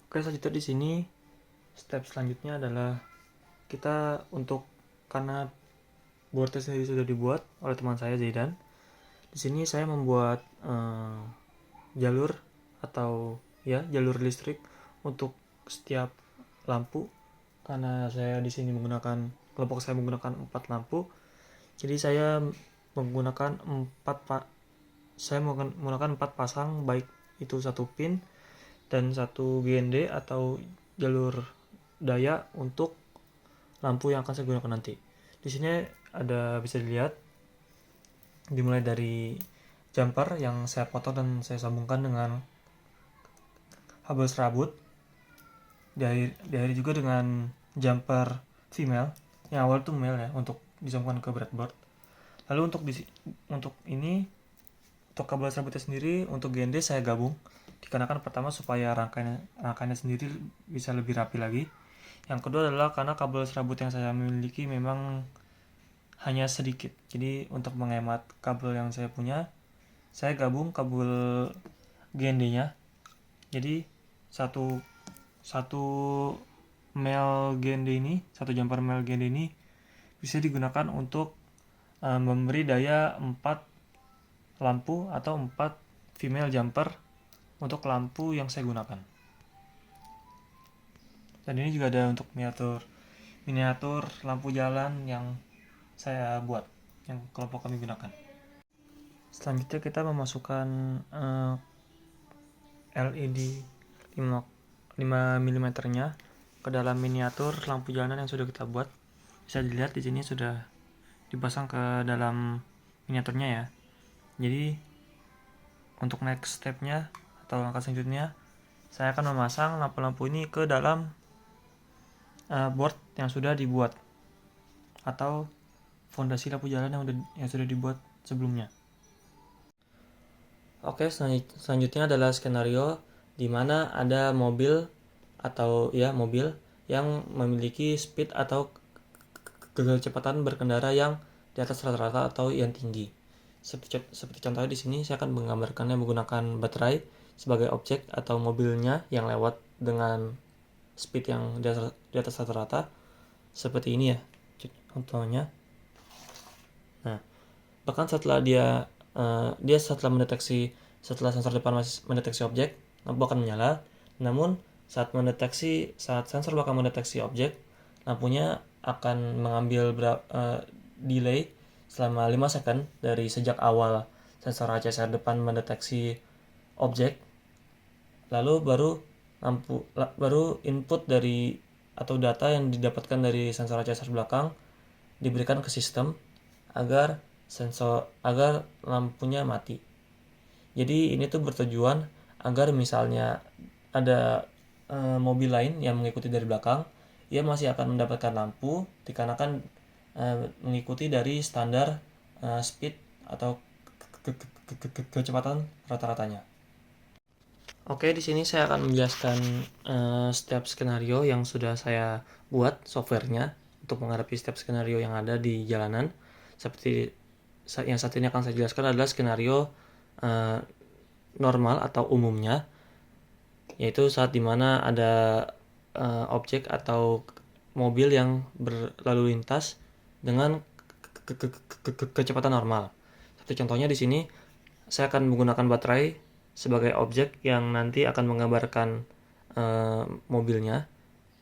Oke, selanjutnya di sini step selanjutnya adalah kita karena boardnya sendiri sudah dibuat oleh teman saya Zaidan. Di sini saya membuat jalur atau jalur listrik untuk setiap lampu, karena saya di sini kelompok saya menggunakan 4 lampu. Jadi saya menggunakan 4 pasang, baik itu 1 pin dan 1 GND atau jalur daya untuk lampu yang akan saya gunakan nanti. Di sini bisa dilihat dimulai dari jumper yang saya potong dan saya sambungkan dengan kabel serabut. Diakhiri juga dengan jumper female yang awal itu male ya, untuk disambungkan ke breadboard. Lalu untuk kabel serabutnya sendiri, untuk GND saya gabung dikarenakan pertama supaya rangkaiannya sendiri bisa lebih rapi lagi. Yang kedua adalah karena kabel serabut yang saya miliki memang hanya sedikit, jadi untuk menghemat kabel yang saya punya, saya gabung kabel GND-nya. Jadi satu jumper male GND ini bisa digunakan untuk memberi daya 4 lampu atau 4 female jumper untuk lampu yang saya gunakan. Dan ini juga ada untuk miniatur lampu jalan yang saya buat, yang kelompok kami gunakan. Selanjutnya kita memasukkan LED 5 mm nya ke dalam miniatur lampu jalanan yang sudah kita buat. Bisa dilihat di sini sudah dipasang ke dalam miniaturnya ya. Jadi untuk next stepnya atau langkah selanjutnya, saya akan memasang lampu-lampu ini ke dalam board yang sudah dibuat atau fondasi lampu jalan yang sudah dibuat sebelumnya. Oke, selanjutnya adalah skenario di mana ada mobil yang memiliki speed atau kecepatan berkendara yang di atas rata-rata atau yang tinggi. Seperti contohnya di sini saya akan menggambarkannya menggunakan baterai sebagai objek atau mobilnya yang lewat dengan speed yang di atas rata-rata seperti ini ya contohnya. Nah, bahkan setelah setelah sensor depan mendeteksi objek, lampu akan menyala. Namun saat sensor belakang mendeteksi objek, lampunya akan mengambil delay selama 5 second dari sejak awal sensor HCSR depan mendeteksi objek. Lalu baru input dari atau data yang didapatkan dari sensor HCSR belakang diberikan ke sistem agar lampunya mati. Jadi ini tuh bertujuan agar misalnya ada mobil lain yang mengikuti dari belakang, ia masih akan mendapatkan lampu dikarenakan mengikuti dari standar speed atau kecepatan rata-ratanya. Oke, di sini saya akan menjelaskan step skenario yang sudah saya buat softwarenya untuk menghadapi step skenario yang ada di jalanan. Seperti yang saat ini akan saya jelaskan adalah skenario normal atau umumnya, yaitu saat dimana ada objek atau mobil yang berlalu lintas dengan kecepatan normal. Seperti contohnya di sini saya akan menggunakan baterai sebagai objek yang nanti akan menggambarkan mobilnya.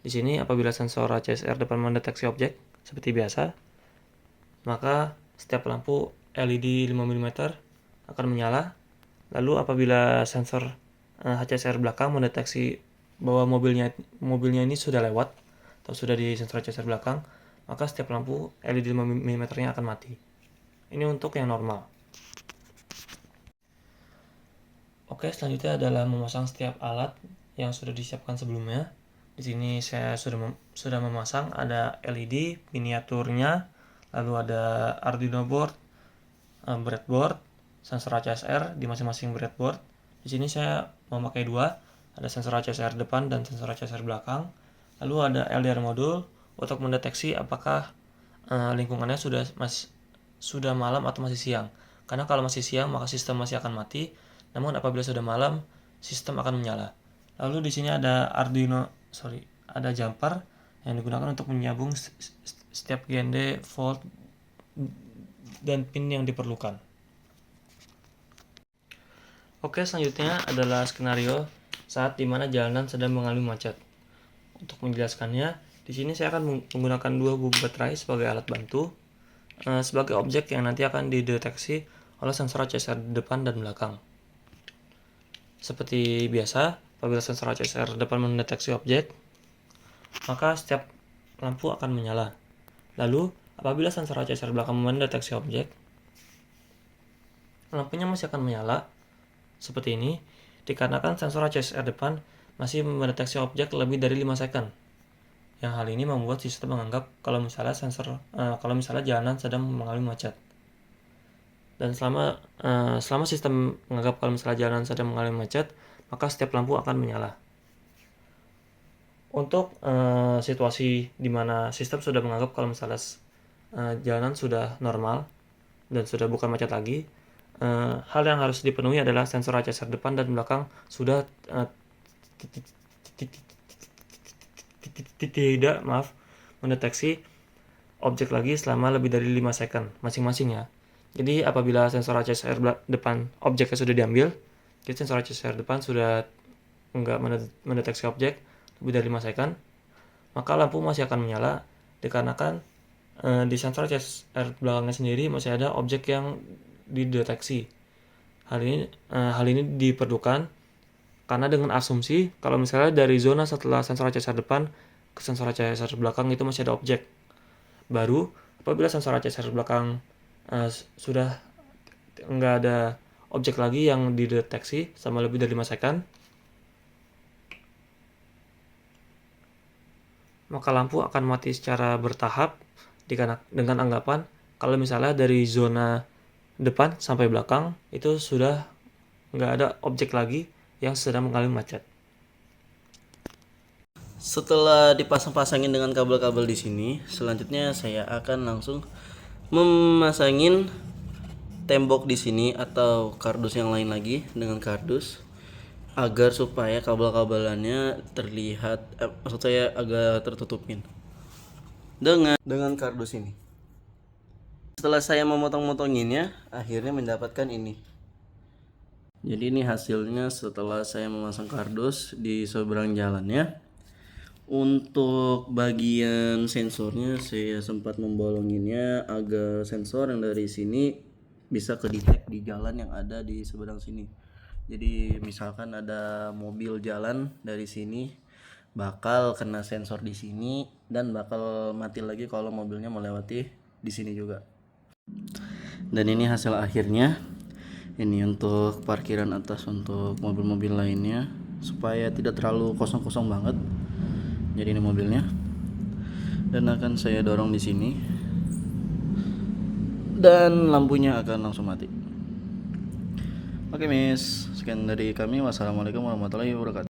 Di sini apabila sensor HCSR depan mendeteksi objek seperti biasa, maka setiap lampu LED 5 mm akan menyala. Lalu apabila sensor HCSR belakang mendeteksi bahwa mobilnya ini sudah lewat atau sudah di sensor HCSR belakang, maka setiap lampu LED 5 mm nya akan mati. Ini untuk yang normal. Oke, selanjutnya adalah memasang setiap alat yang sudah disiapkan sebelumnya. Di sini saya sudah memasang ada LED miniaturnya, lalu ada Arduino board, breadboard, sensor HCSR di masing-masing breadboard. Di sini saya memakai 2, ada sensor HCSR depan dan sensor HCSR belakang. Lalu ada LDR modul untuk mendeteksi apakah lingkungannya sudah malam atau masih siang. Karena kalau masih siang maka sistem masih akan mati, namun apabila sudah malam sistem akan menyala. Lalu di sini ada ada jumper yang digunakan untuk menyambung setiap GND, volt, dan pin yang diperlukan. Oke, selanjutnya adalah skenario saat dimana jalanan sedang mengalami macet. Untuk menjelaskannya, di sini saya akan menggunakan 2 buah baterai sebagai alat bantu, sebagai objek yang nanti akan dideteksi oleh sensor ACSR depan dan belakang. Seperti biasa, apabila sensor ACSR depan mendeteksi objek, maka setiap lampu akan menyala. Lalu, apabila sensor ACSR belakang mendeteksi objek, lampunya masih akan menyala seperti ini, dikarenakan sensor ACSR depan masih mendeteksi objek lebih dari 5 second. Yang hal ini membuat sistem menganggap kalau misalnya jalanan sedang mengalami macet. Dan selama sistem menganggap kalau misalnya jalanan sedang mengalami macet, maka setiap lampu akan menyala. Untuk situasi di mana sistem sudah menganggap kalau misalnya jalanan sudah normal dan sudah bukan macet lagi, hal yang harus dipenuhi adalah sensor ACSR depan dan belakang sudah tidak mendeteksi objek lagi selama lebih dari 5 second masing-masing ya. Jadi apabila sensor ACSR depan objeknya sudah diambil, jadi sensor ACSR depan sudah enggak mendeteksi objek lebih dari 5 second, maka lampu masih akan menyala dikarenakan di sensor ACSR belakangnya sendiri masih ada objek yang dideteksi. Hal ini diperlukan karena dengan asumsi kalau misalnya dari zona setelah sensor ACSR depan ke sensor ACSR belakang itu masih ada objek. Baru apabila sensor ACSR belakang sudah enggak ada objek lagi yang dideteksi selama lebih dari 5 second, maka lampu akan mati secara bertahap dengan anggapan kalau misalnya dari zona depan sampai belakang itu sudah enggak ada objek lagi yang sedang mengalami macet. Setelah dipasang-pasangin dengan kabel-kabel di sini, selanjutnya saya akan langsung memasangin tembok di sini atau kardus yang lain lagi dengan kardus agar supaya kabel-kabelannya terlihat maksud saya agak tertutupin dengan kardus ini. Setelah saya memotong-motonginnya, akhirnya mendapatkan ini. Jadi ini hasilnya setelah saya memasang kardus di seberang jalannya. Untuk bagian sensornya saya sempat membolonginnya agar sensor yang dari sini bisa kedetek di jalan yang ada di seberang sini. Jadi misalkan ada mobil jalan dari sini, bakal kena sensor di sini dan bakal mati lagi kalau mobilnya melewati di sini juga. Dan ini hasil akhirnya. Ini untuk parkiran atas untuk mobil-mobil lainnya supaya tidak terlalu kosong-kosong banget. Jadi ini mobilnya. Dan akan saya dorong di sini. Dan lampunya akan langsung mati. Oke, Miss. Sekian dari kami. Wassalamualaikum warahmatullahi wabarakatuh.